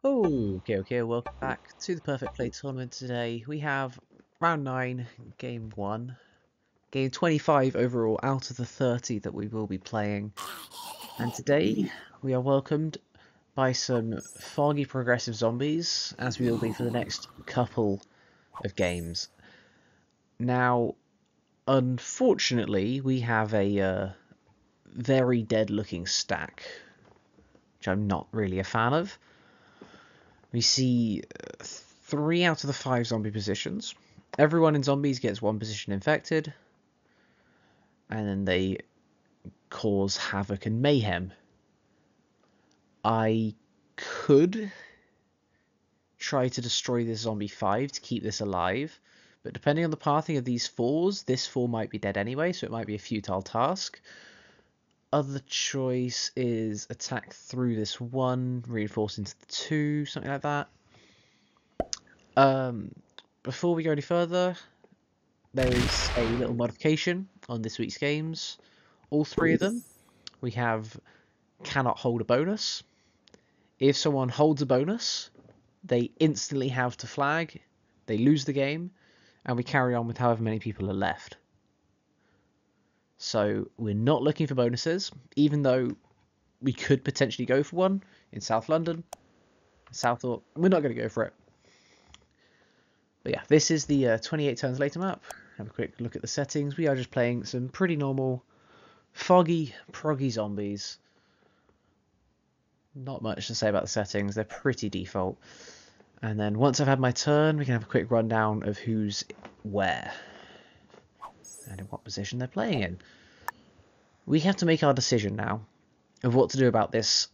Okay, welcome back to the Perfect Play Tournament. Today we have round 9, game 1, game 25 overall out of the 30 that we will be playing. And today we are welcomed by some foggy progressive zombies, as we will be for the next couple of games. Now, unfortunately, we have a very dead looking stack, which I'm not really a fan of. We see 3 out of the 5 zombie positions. Everyone in zombies gets 1 position infected, and then they cause havoc and mayhem. I could try to destroy this zombie 5 to keep this alive, but depending on the pathing of these 4s, this 4 might be dead anyway, so it might be a futile task. Other choice is attack through this 1, reinforce into the 2, something like that. Before we go any further, there is a little modification on this week's games. All 3 of them, we have cannot hold a bonus. If someone holds a bonus, they instantly have to flag, they lose the game, and we carry on with however many people are left. So we're not looking for bonuses, even though we could potentially go for one in South London. Southall, we're not going to go for it. But yeah, this is the 28 turns later map. Have a quick look at the settings. We are just playing some pretty normal, foggy, proggy zombies. Not much to say about the settings. They're pretty default. And then once I've had my turn, we can have a quick rundown of who's where and in what position they're playing in. We have to make our decision now of what to do about this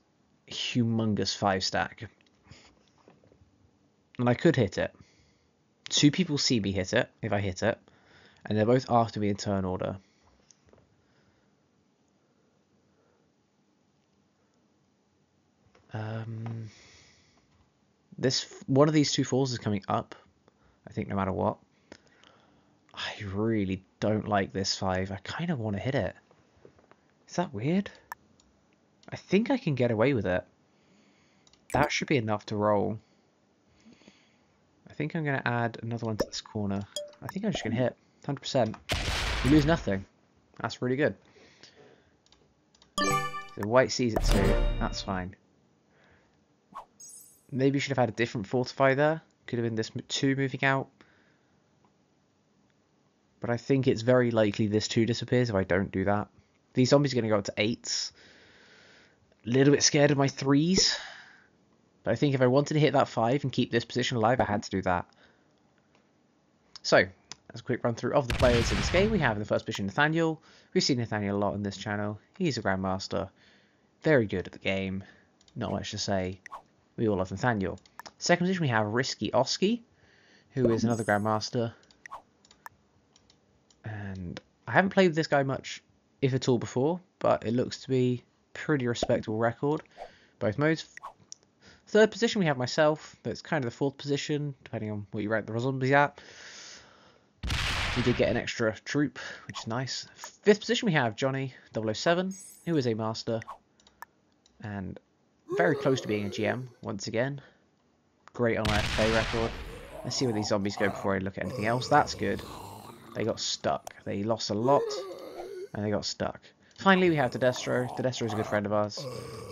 humongous 5 stack. And I could hit it. 2 people see me hit it, if I hit it, and they're both after me in turn order. One of these 2 falls is coming up, I think, no matter what. I really don't like this 5. I kind of want to hit it. Is that weird? I think I can get away with it. That should be enough to roll. I think I'm going to add another one to this corner. I think I'm just going to hit 100%. You lose nothing. That's really good. So white sees it too. That's fine. Maybe you should have had a different fortify there. Could have been this 2 moving out. But I think it's very likely this 2 disappears if I don't do that. These zombies are going to go up to 8s. A little bit scared of my 3s. But I think if I wanted to hit that 5 and keep this position alive, I had to do that. So, as a quick run through of the players in this game, we have in the first position Nathaniel. We've seen Nathaniel a lot on this channel. He's a Grandmaster. Very good at the game. Not much to say. We all love Nathaniel. Second position, we have Risky Oski, who is another Grandmaster. And I haven't played with this guy much, if at all, before, but it looks to be pretty respectable record. Both modes. Third position, we have myself. That's kind of the 4th position, depending on what you rank the zombies at. We did get an extra troop, which is nice. 5th position, we have Johnny 007, who is a master. And very close to being a GM, once again. Great on my FFA record. Let's see where these zombies go before I look at anything else. That's good. They got stuck. They lost a lot, and they got stuck. Finally, we have Tedestro. Tedestro is a good friend of ours.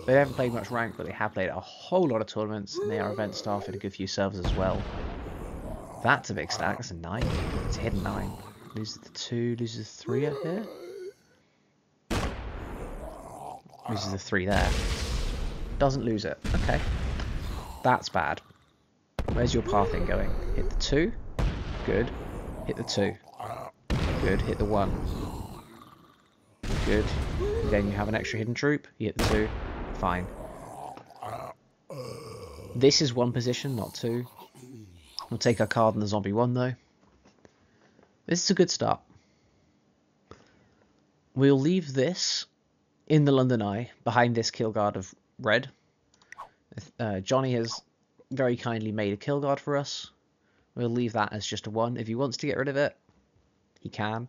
They haven't played much rank, but they have played a whole lot of tournaments, and they are event staff in a good few servers as well. That's a big stack. That's a 9. It's a hidden 9. Loses the 2, loses the 3 up here. Loses the 3 there. Doesn't lose it. Okay. That's bad. Where's your pathing going? Hit the 2. Good. Hit the 2. Good. Hit the 1. Good. Then you have an extra hidden troop. You hit the 2. Fine. This is 1 position, not 2. We'll take our card in the zombie 1 though. This is a good start. We'll leave this in the London Eye behind this kill guard of red. Johnny has very kindly made a kill guard for us. We'll leave that as just a 1. If he wants to get rid of it, he can.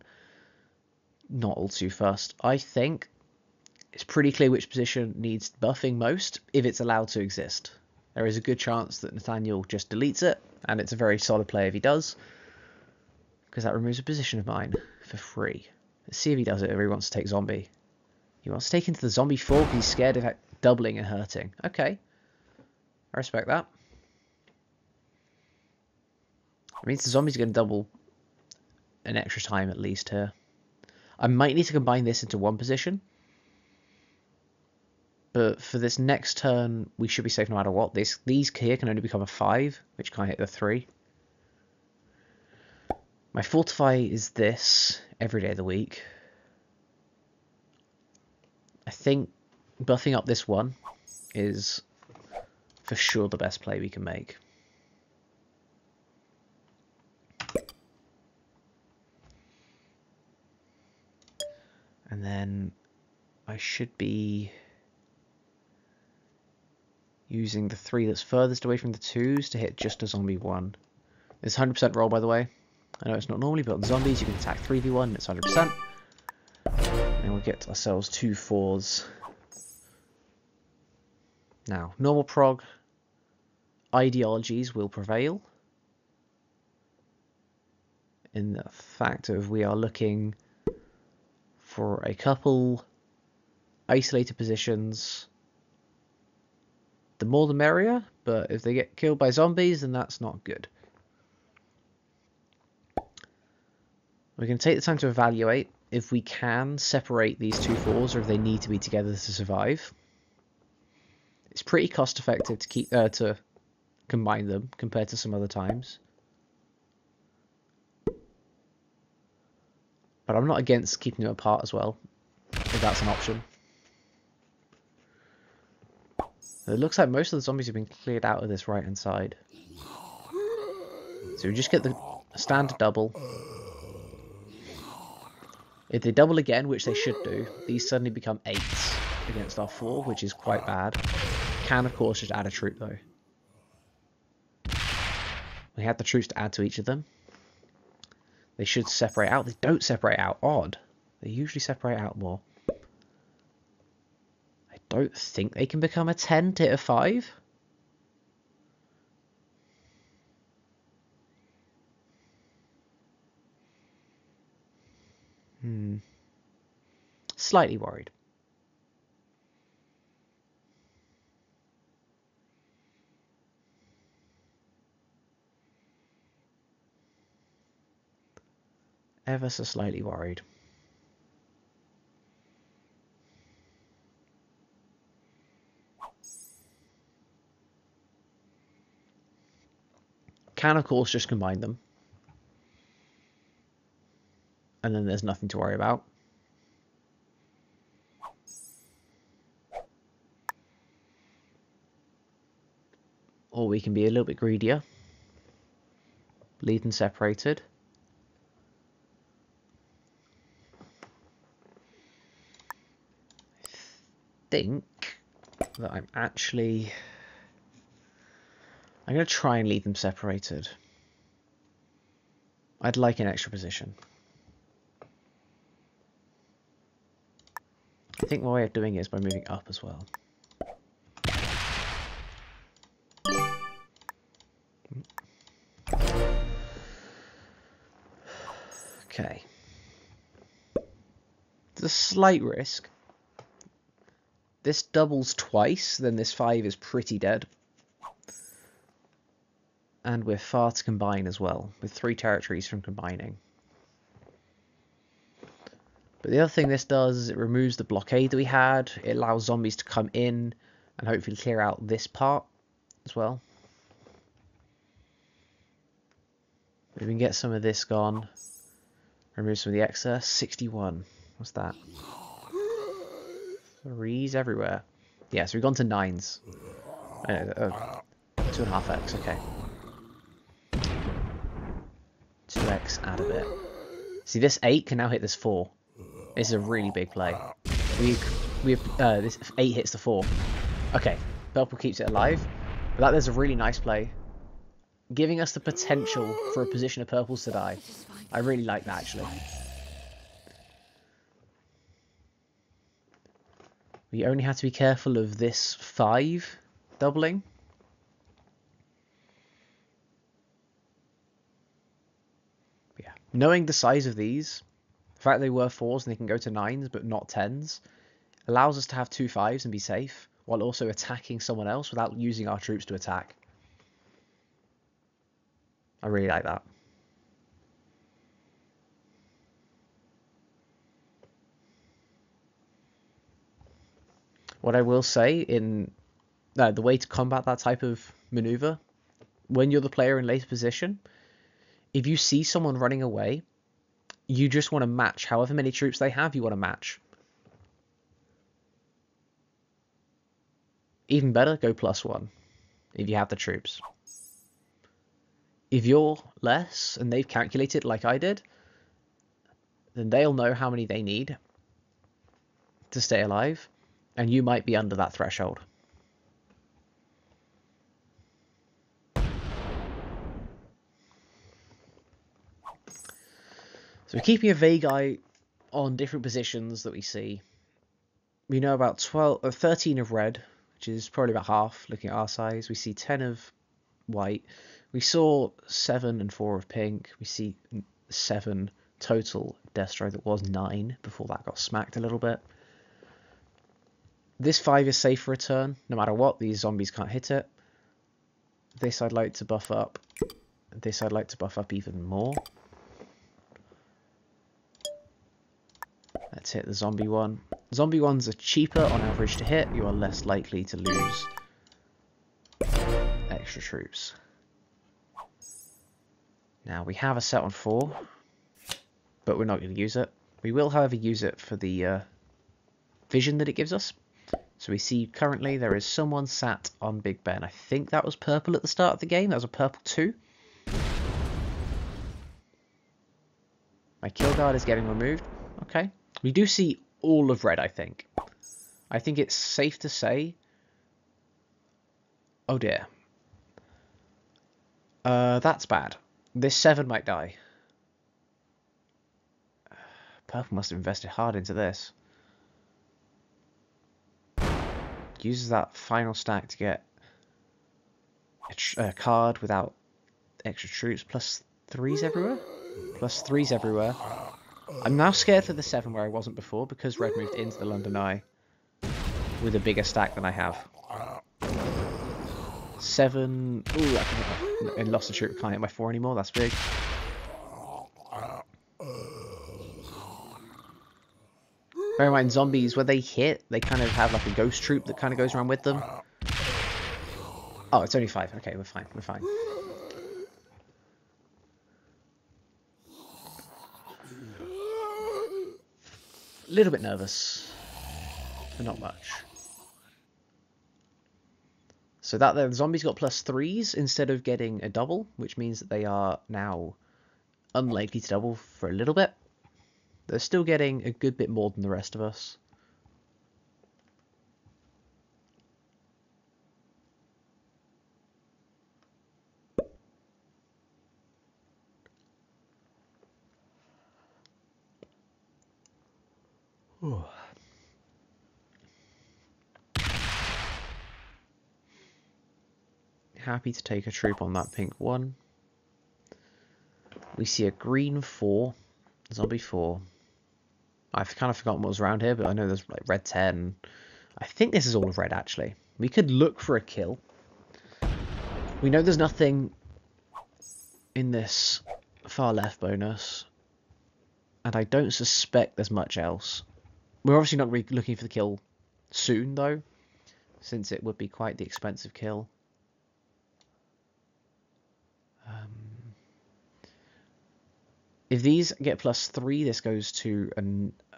Not all too fast. I think it's pretty clear which position needs buffing most, if it's allowed to exist. There is a good chance that Nathaniel just deletes it, and it's a very solid play if he does, because that removes a position of mine for free. Let's see if he does it, or he wants to take zombie. He wants to take into the zombie 4 because he's scared of doubling and hurting. Okay, I respect that. It means the zombie's going to double an extra time at least here. I might need to combine this into one position. But for this next turn, we should be safe no matter what. These here can only become a 5, which can't hit the 3. My fortify is this every day of the week. I think buffing up this one is for sure the best play we can make. And then I should be using the 3 that's furthest away from the 2s to hit just a zombie 1. It's 100% roll, by the way. I know it's not normally, but on zombies you can attack 3v1 and it's 100%. And we'll get ourselves 2 4s. Now, normal prog ideologies will prevail. In the fact of we are looking for a couple isolated positions. The more the merrier, but if they get killed by zombies, then that's not good. We're going to take the time to evaluate if we can separate these 2 4s or if they need to be together to survive. It's pretty cost effective to keep to combine them compared to some other times. But I'm not against keeping them apart as well, if that's an option. It looks like most of the zombies have been cleared out of this right hand side. So we just get the standard double. If they double again, which they should do, these suddenly become 8s against our 4, which is quite bad. Can of course just add a troop though. We had the troops to add to each of them. They should separate out. They don't separate out. Odd. They usually separate out more. I don't think they can become a 10 to hit a 5. Slightly worried. Ever so slightly worried. Can of course just combine them. And then there's nothing to worry about. Or we can be a little bit greedier. Leave them separated. I think that I'm going to try and leave them separated. I'd like an extra position. I think my way of doing it is by moving up as well. Okay. There's a slight risk. This doubles twice, then this 5 is pretty dead. And we're far to combine as well, with 3 territories from combining. But the other thing this does is it removes the blockade that we had. It allows zombies to come in and hopefully clear out this part as well. We can get some of this gone. Remove some of the excess. 61. What's that? 3s everywhere. Yeah, so we've gone to 9s. 2.5x, okay. 2x, add a bit. See, this 8 can now hit this 4. This is a really big play. We have this 8 hits the 4. Okay, purple keeps it alive. But that is a really nice play, giving us the potential for a position of purples to die. I really like that actually. We only have to be careful of this 5 doubling. Knowing the size of these, the fact they were 4s and they can go to 9s but not 10s, allows us to have 2 5s and be safe, while also attacking someone else without using our troops to attack. I really like that. What I will say in the way to combat that type of maneuver, when you're the player in later position, if you see someone running away, you just want to match however many troops they have, you want to match. Even better, go +1 if you have the troops. If you're less and they've calculated like I did, then they'll know how many they need to stay alive, and you might be under that threshold. So we're keeping a vague eye on different positions that we see. We know about 13 of red, which is probably about half, looking at our size. We see 10 of white. We saw 7 and 4 of pink. We see 7 total Destro. That was 9 before that got smacked a little bit. This 5 is safe for a turn. No matter what, these zombies can't hit it. This I'd like to buff up. This I'd like to buff up even more. Let's hit the zombie one. Zombie ones are cheaper on average to hit. You are less likely to lose extra troops. Now we have a set on 4, but we're not going to use it. We will, however, use it for the vision that it gives us. So we see currently there is someone sat on Big Ben. I think that was purple at the start of the game. That was a purple 2. My kill guard is getting removed. Okay. We do see all of red, I think. I think it's safe to say... Oh dear. That's bad. This 7 might die. Purple must have invested hard into this. Uses that final stack to get a card without extra troops. +3s everywhere? +3s everywhere. I'm now scared for the 7 where I wasn't before because red moved into the London Eye with a bigger stack than I have. 7... Ooh, I lost a troop. Can't hit my 4 anymore. That's big. Bear in mind, zombies, when they hit, they kind of have like a ghost troop that kind of goes around with them. Oh, it's only 5. Okay, we're fine. We're fine. A little bit nervous, but not much. So that the zombies got +3s instead of getting a double, which means that they are now unlikely to double for a little bit. They're still getting a good bit more than the rest of us. Ooh. Happy to take a troop on that pink 1. We see a green 4, zombie 4. I've kind of forgotten what was around here, but I know there's like red 10. I think this is all of red, actually. We could look for a kill. We know there's nothing in this far left bonus, and I don't suspect there's much else. We're obviously not really looking for the kill soon, though, since it would be quite the expensive kill. If these get +3, this goes to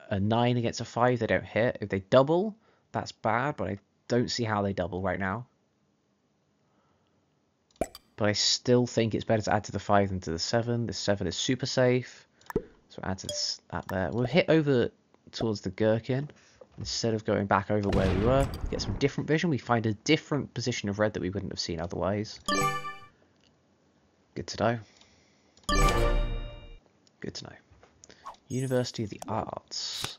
a 9 against a 5. They don't hit. If they double, that's bad, but I don't see how they double right now. But I still think it's better to add to the 5 than to the 7. This 7 is super safe. So add to that there. We'll hit over towards the gherkin instead of going back over where we were. Get some different vision. We find a different position of red that we wouldn't have seen otherwise. Good to know. Good to know. University of the Arts.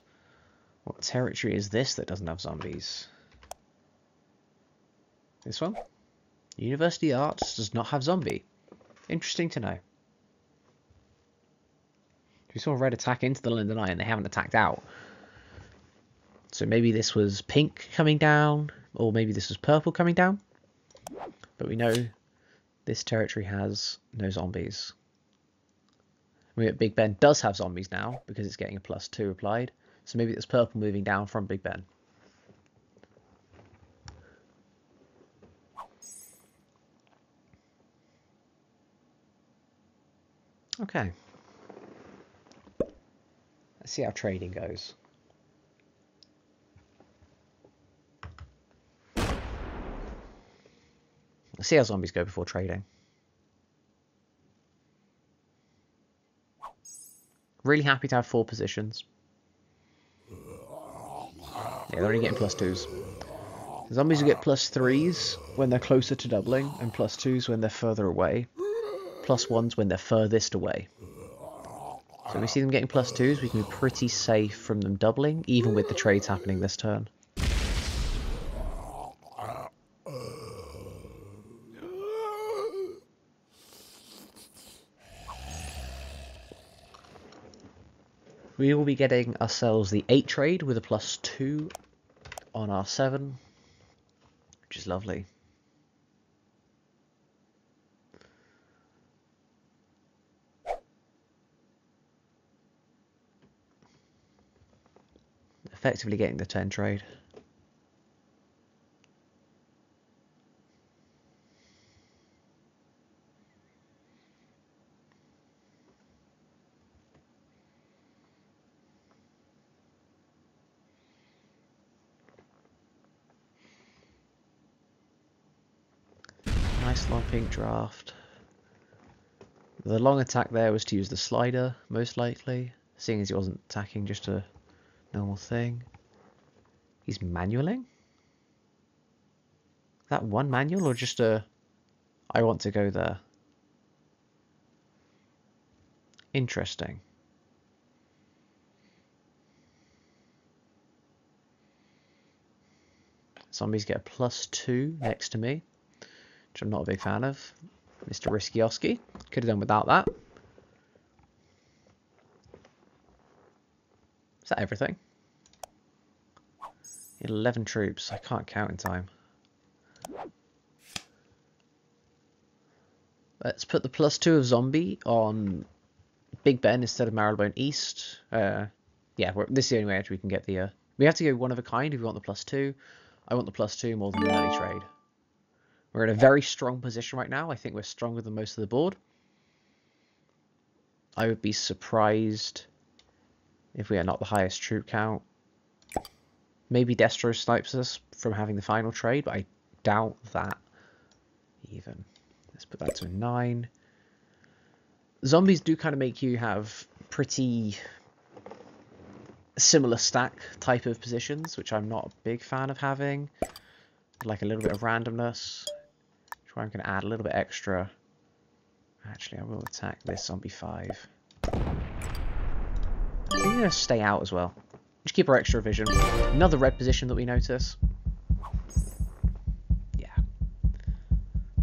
What territory is this that doesn't have zombies? This one? University of the Arts does not have zombie. Interesting to know. We saw red attack into the London Eye and they haven't attacked out. So maybe this was pink coming down, or maybe this was purple coming down. But we know this territory has no zombies. Big Ben does have zombies now because it's getting a +2 applied. So maybe it's purple moving down from Big Ben. Okay. Let's see how trading goes. Let's see how zombies go before trading. Really happy to have 4 positions. Yeah, they're only getting +2s. Zombies will get +3s when they're closer to doubling, and +2s when they're further away. +1s when they're furthest away. So we see them getting +2s, we can be pretty safe from them doubling, even with the trades happening this turn. We will be getting ourselves the 8 trade with a +2 on our 7, which is lovely. Effectively getting the 10 trade. Nice long pink draft. The long attack there was to use the slider, most likely, seeing as he wasn't attacking just a normal thing. He's manualing? Is that one manual or just a I want to go there? Interesting. Zombies get a +2 next to me, which I'm not a big fan of. Mr. Riskioski. Could have done without that. Is that everything? 11 troops. I can't count in time. Let's put the +2 of zombie on Big Ben instead of Marylebone East. Yeah, this is the only way we can get the... we have to go one of a kind if we want the +2. I want the +2 more than the early trade. We're in a very strong position right now. I think we're stronger than most of the board. I would be surprised if we are not the highest troop count. Maybe Destro snipes us from having the final trade, but I doubt that even. Let's put that to a 9. Zombies do kind of make you have pretty similar stack type of positions, which I'm not a big fan of having. I'd like a little bit of randomness. I'm going to add a little bit extra. Actually, I will attack this zombie 5. I'm going to stay out as well. Just keep our extra vision. Another red position that we notice. Yeah.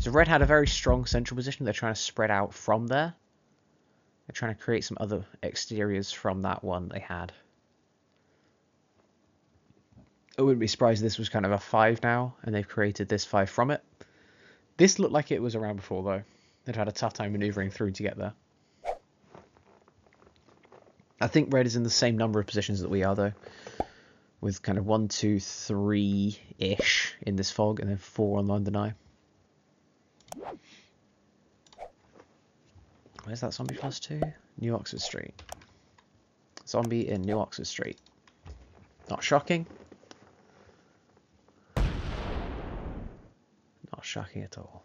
So red had a very strong central position. They're trying to spread out from there. They're trying to create some other exteriors from that one they had. I wouldn't be surprised if this was kind of a 5 now, and they've created this 5 from it. This looked like it was around before, though. They'd had a tough time manoeuvring through to get there. I think red is in the same number of positions that we are, though. With kind of 1, 2, 3-ish in this fog, and then 4 on London Eye. Where's that zombie +2? New Oxford Street. Zombie in New Oxford Street. Not shocking. Not shocking at all.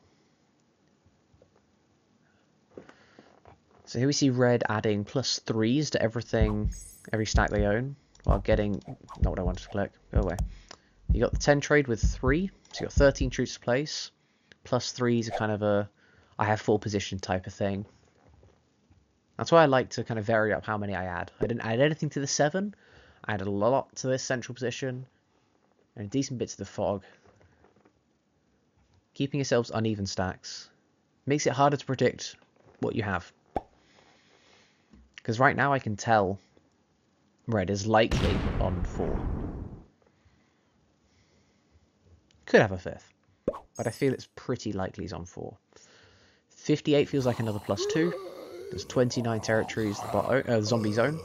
So here we see red adding +3s to everything, every stack they own, while getting, not what I wanted to click, go away. You got the 10 trade with 3, so you got 13 troops to place. +3s are kind of a, I have 4 position type of thing. That's why I like to kind of vary up how many I add. I didn't add anything to the 7, I added a lot to this central position, and a decent bit to the fog. Keeping yourselves uneven stacks makes it harder to predict what you have. Because right now I can tell red is likely on 4. Could have a 5th, but I feel it's pretty likely he's on 4. 58 feels like another +2. There's 29 territories, the zombie zone.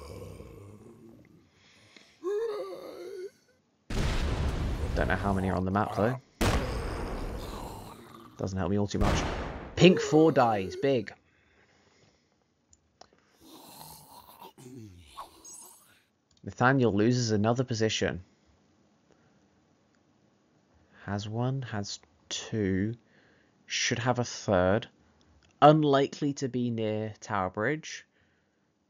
Don't know how many are on the map though. Doesn't help me all too much. Pink 4 dies, big. Nathaniel loses another position. Has 1, has 2, should have a 3rd. Unlikely to be near Tower Bridge,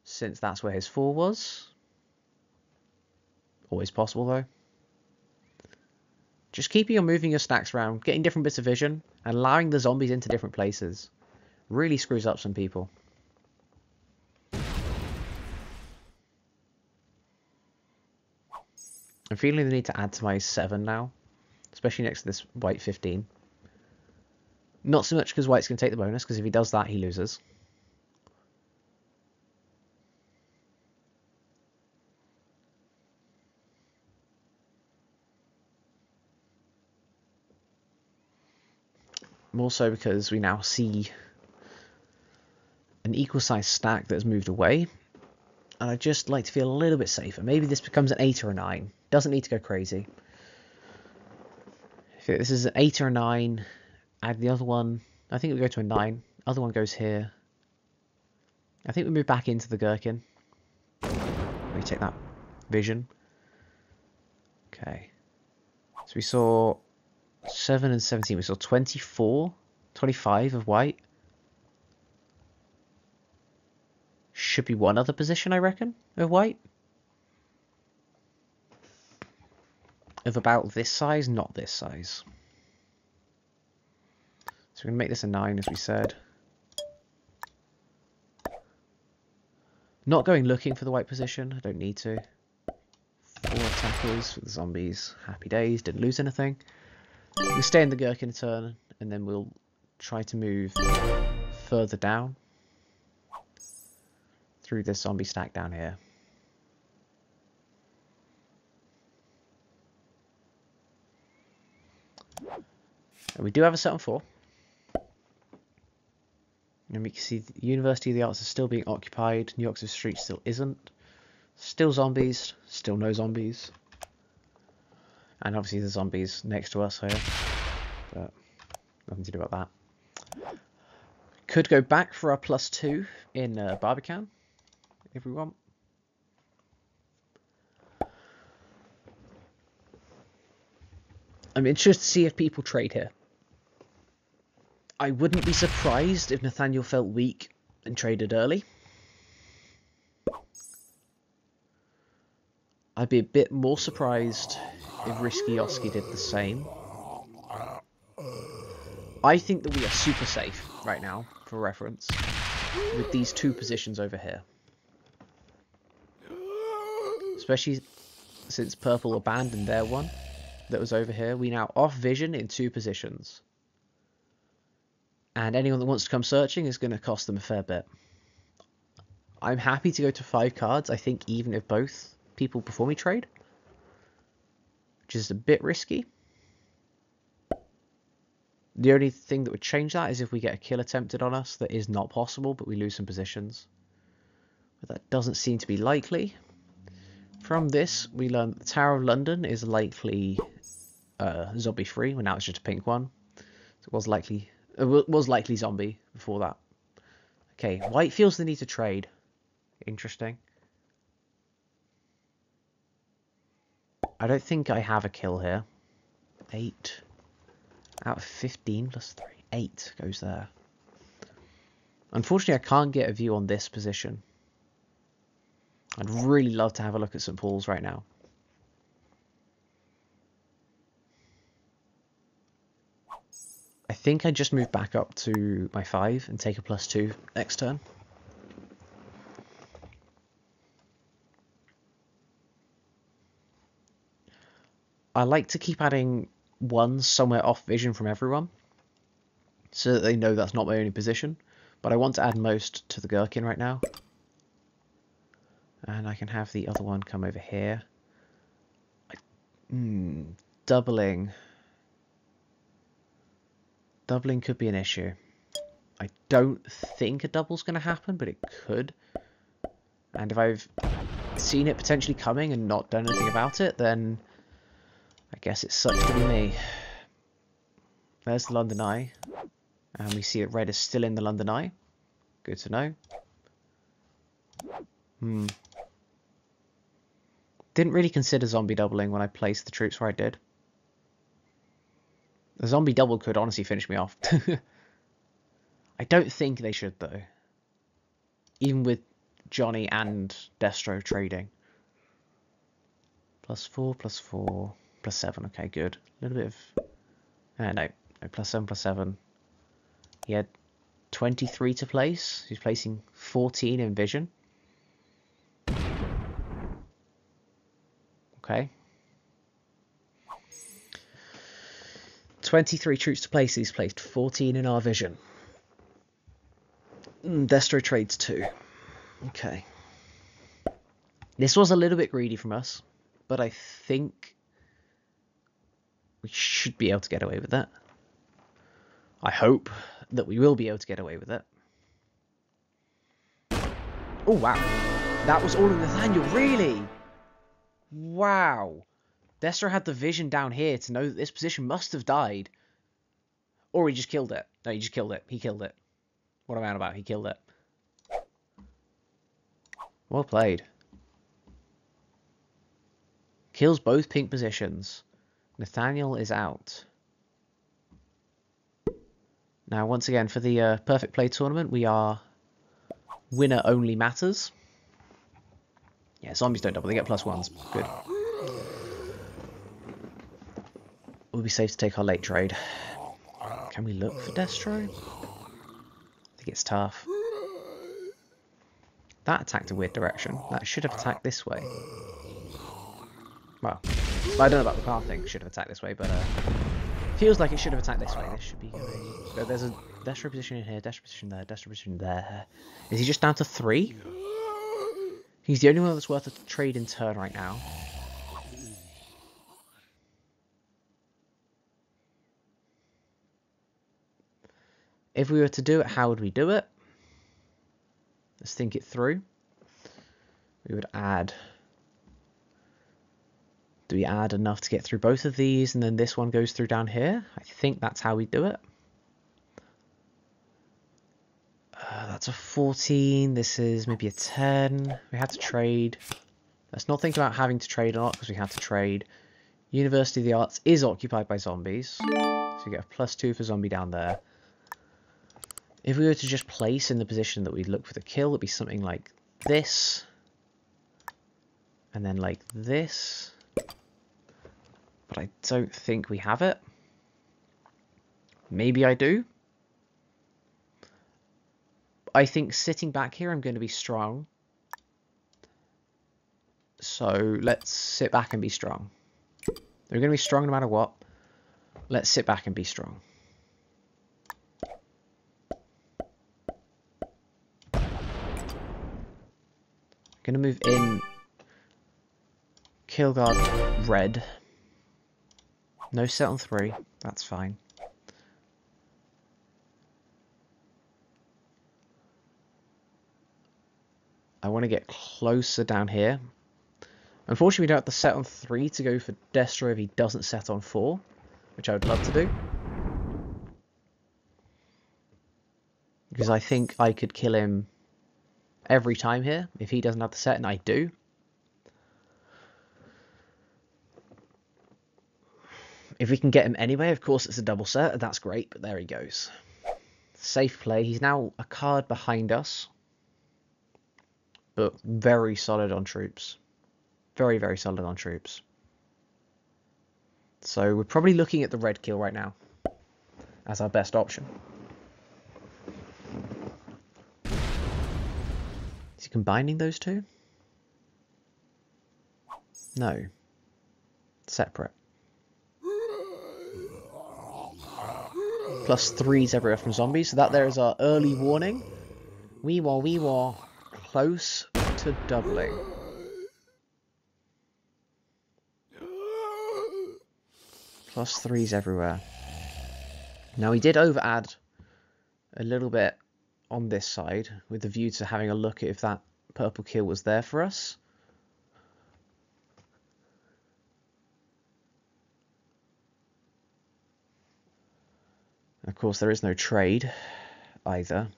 since that's where his 4 was. Always possible though. Just keeping on moving your stacks around, getting different bits of vision, and allowing the zombies into different places really screws up some people. I'm feeling the need to add to my 7 now, especially next to this white 15. Not so much because white's going to take the bonus, because if he does that, he loses. More so because we now see an equal size stack that has moved away. And I'd just like to feel a little bit safer. Maybe this becomes an 8 or a 9. Doesn't need to go crazy. If this is an 8 or a 9, add the other one. I think we go to a 9. Other one goes here. I think we move back into the gherkin. We take that vision. Okay. So we saw 7 and 17. We saw 24, 25 of white. Should be one other position, I reckon, of white. Of about this size, not this size. So we're going to make this a 9, as we said. Not going looking for the white position. I don't need to. 4 attackers for the zombies. Happy days. Didn't lose anything. We'll stay in the gherkin a turn, and then we'll try to move further down through this zombie stack down here. And we do have a set on 4. And we can see the University of the Arts is still being occupied. New Oxford Street still isn't. Still zombies. Still no zombies. And obviously the zombies next to us here. But nothing to do about that. Could go back for our +2 in Barbican, if we want. I'm interested to see if people trade here. I wouldn't be surprised if Nathaniel felt weak and traded early. I'd be a bit more surprised if Risky Oski did the same. I think that we are super safe right now, for reference, with these 2 positions over here. Especially since Purple abandoned their one that was over here. We now off vision in 2 positions. And anyone that wants to come searching is going to cost them a fair bit. I'm happy to go to 5 cards, I think, even if both people before me trade. Which is a bit risky. The only thing that would change that is if we get a kill attempted on us that is not possible, but we lose some positions. But that doesn't seem to be likely. From this, we learn that the Tower of London is likely zombie free, well now it's just a pink one. So it was likely zombie before that. Okay, white feels the need to trade. Interesting. I don't think I have a kill here. 8 out of 15 plus 3. 8 goes there. Unfortunately, I can't get a view on this position. I'd really love to have a look at St. Paul's right now. I think I just move back up to my 5 and take a +2 next turn. I like to keep adding ones somewhere off vision from everyone, so that they know that's not my only position. But I want to add most to the gherkin right now. And I can have the other one come over here. Doubling. Doubling could be an issue. I don't think a double's going to happen, but it could. And if I've seen it potentially coming and not done anything about it, then I guess it sucks to be me. There's the London Eye. And we see that red is still in the London Eye. Good to know. Didn't really consider zombie doubling when I placed the troops where I did. The zombie double could honestly finish me off. I don't think they should, though. Even with Johnny and Destro trading. +4, +4, +7. Okay, good. A little bit of... no, +7, +7. He had 23 to place. He's placing 14 in vision. Okay. 23 troops to place. He's placed 14 in our vision. Destro trades 2. Okay. This was a little bit greedy from us, but I think we should be able to get away with that. I hope that we will be able to get away with it. Oh, wow. That was all in Nathaniel, really? Wow. Destro had the vision down here to know that this position must have died. Or he just killed it. No, he just killed it. He killed it. What am I on about? He killed it. Well played. Kills both pink positions. Nathaniel is out. Now, once again, for the Perfect Play tournament, we are winner only matters. Yeah, zombies don't double. They get +1s. Good. It would be safe to take our late trade. Can we look for Destro? I think it's tough. That attacked a weird direction. That should have attacked this way. Well, I don't know about the car thing. Should have attacked this way, but feels like it should have attacked this way. This should be going. So there's a Destro position in here, Destro position there, Destro position there. Is he just down to 3? He's the only one that's worth a trade in turn right now. If we were to do it, how would we do it? Let's think it through. We would add... Do we add enough to get through both of these and then this one goes through down here? I think that's how we do it. That's a 14. This is maybe a 10. We had to trade. Let's not think about having to trade or not because we had to trade. University of the Arts is occupied by zombies. So we get a +2 for zombie down there. If we were to just place in the position that we'd look for the kill, it'd be something like this. And then like this. But I don't think we have it. Maybe I do. I think sitting back here, I'm going to be strong. So let's sit back and be strong. We're going to be strong no matter what. Let's sit back and be strong. Going to move in. Kill guard red. No set on 3. That's fine. I want to get closer down here. Unfortunately, we don't have the set on 3 to go for Destro if he doesn't set on 4, which I would love to do. Because I think I could kill him every time here if he doesn't have the set, and I do. If we can get him anyway, of course it's a double set, that's great, but there he goes. Safe play. He's now a card behind us. But very solid on troops. Very, very solid on troops. So we're probably looking at the red kill right now as our best option. Is he combining those two? No. Separate. +3s everywhere from zombies. So that there is our early warning. We were close to doubling. +3s everywhere. Now, we did over-add a little bit on this side with the view to having a look at if that purple kill was there for us. Of course, there is no trade either.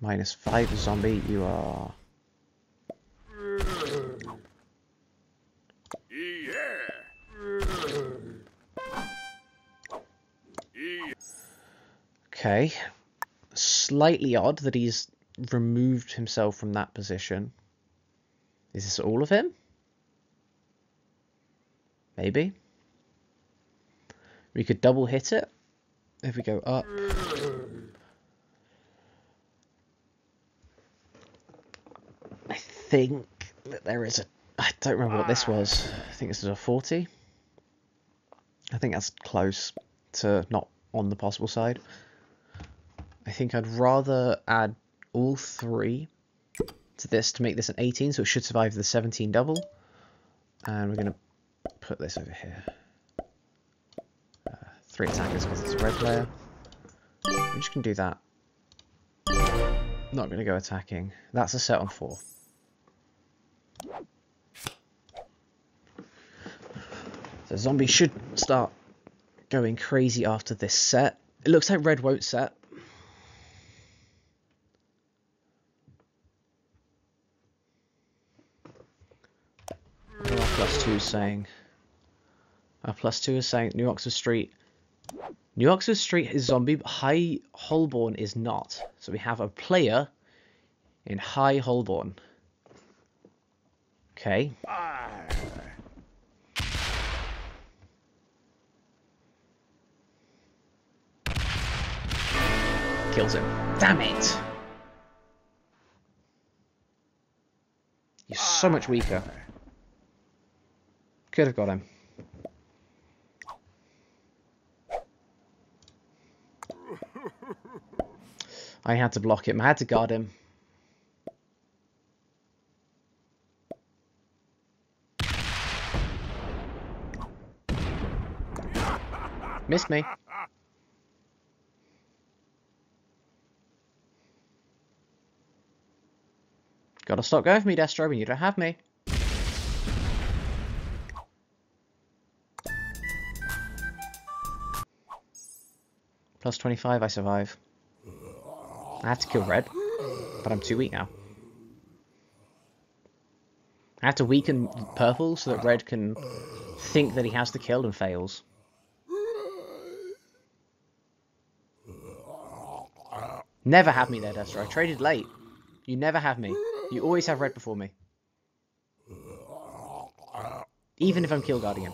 -5 zombie, you are... Okay. Slightly odd that he's removed himself from that position. Is this all of him? Maybe. We could double hit it if we go up. I think that there is a... I don't remember what this was. I think this is a 40. I think that's close to not on the possible side. I think I'd rather add all 3 to this to make this an 18, so it should survive the 17 double. And we're going to put this over here. 3 attackers because it's a red player. I'm just going to do that. Not going to go attacking. That's a set on 4. So zombies should start going crazy after this set. It looks like red won't set. What are our +2 saying? Our +2 is saying New Oxford Street. New Oxford Street is zombie, but High Holborn is not. So we have a player in High Holborn. Okay. Kills him. Damn it! He's so much weaker. Could have got him. I had to block him. I had to guard him. Missed me. Gotta stop going for me, Destro, when you don't have me. +25, I survive. I had to kill red, but I'm too weak now. I have to weaken purple so that red can think that he has the kill and fails. Never have me there, Destro. I traded late. You never have me. You always have red before me. Even if I'm kill guarding him.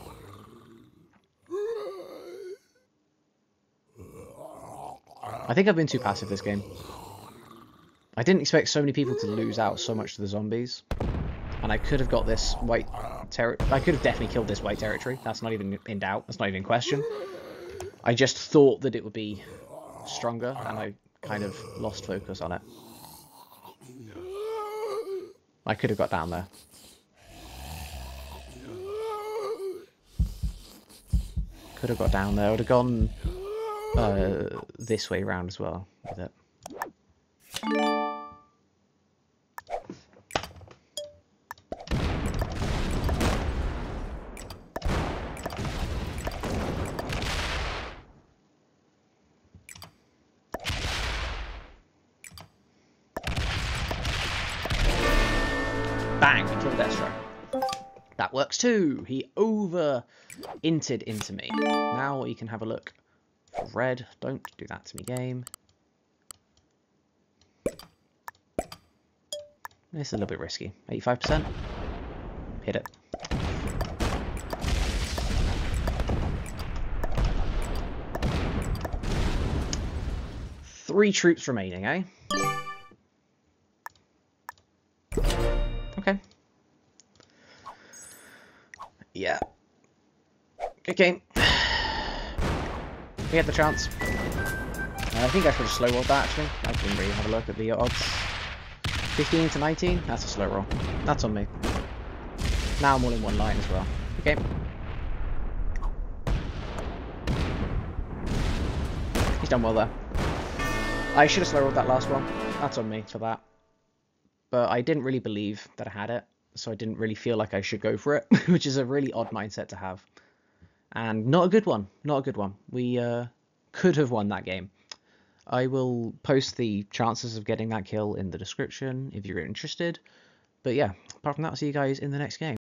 I think I've been too passive this game. I didn't expect so many people to lose out so much to the zombies. And I could have got this white territory. I could have definitely killed this white territory. That's not even in doubt. That's not even in question. I just thought that it would be stronger, and I kind of lost focus on it. I could have got down there. Could have got down there. I would have gone this way around as well with it. Bang! Kill Destro. That works too. He over-inted into me. Now you can have a look for red. Don't do that to me, game. This is a little bit risky. 85%. Hit it. Three troops remaining, eh? Okay. Yeah. Good game. We had the chance. I think I should have slow rolled that actually. I didn't really have a look at the odds. 15 to 19? That's a slow roll. That's on me. Now I'm all in one line as well. Okay. He's done well there. I should have slow rolled that last one. That's on me for that. But I didn't really believe that I had it, so I didn't really feel like I should go for it, which is a really odd mindset to have. And not a good one. Not a good one. We could have won that game. I will post the chances of getting that kill in the description if you're interested. But yeah, apart from that, I'll see you guys in the next game.